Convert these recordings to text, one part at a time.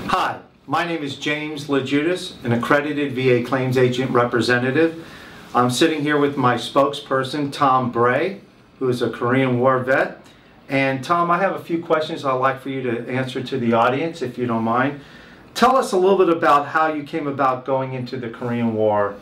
Hi, my name is James LaJudes, an accredited VA claims agent representative. I'm sitting here with my spokesperson, Tom Bray, who is a Korean War vet. And Tom, I have a few questions I'd like for you to answer to the audience, if you don't mind. Tell us a little bit about how you came about going into the Korean War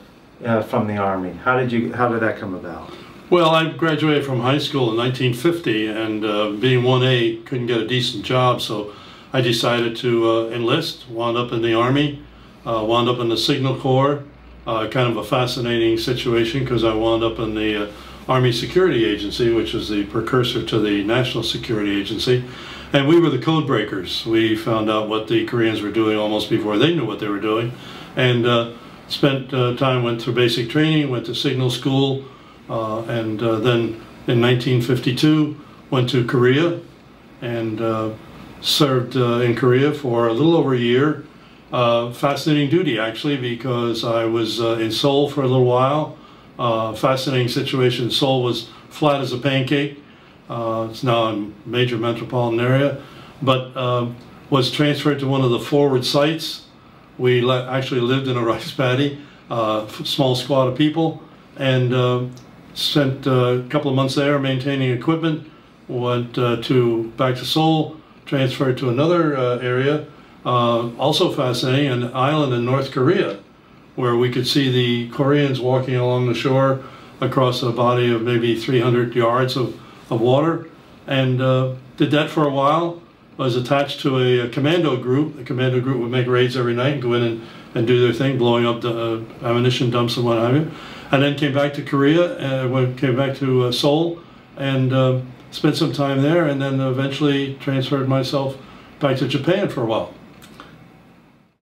from the Army. How did that come about? Well, I graduated from high school in 1950, and being 1A, couldn't get a decent job, so I decided to enlist, wound up in the Army, wound up in the Signal Corps. Kind of a fascinating situation because I wound up in the Army Security Agency, which is the precursor to the National Security Agency. And we were the code breakers. We found out what the Koreans were doing almost before they knew what they were doing. And spent time, went through basic training, went to signal school, and then in 1952 went to Korea and served in Korea for a little over a year. Fascinating duty, actually, because I was in Seoul for a little while. Fascinating situation. Seoul was flat as a pancake. It's now a major metropolitan area, but was transferred to one of the forward sites. We actually lived in a rice paddy, small squad of people, and spent a couple of months there maintaining equipment. Went back to Seoul, transferred to another area, also fascinating, an island in North Korea, where we could see the Koreans walking along the shore across a body of maybe 300 yards of water, and did that for a while. Was attached to a commando group. The commando group would make raids every night and go in and do their thing, blowing up the ammunition dumps and what have you. And then came back to Korea, came back to Seoul, and spent some time there, and then eventually transferred myself back to Japan for a while.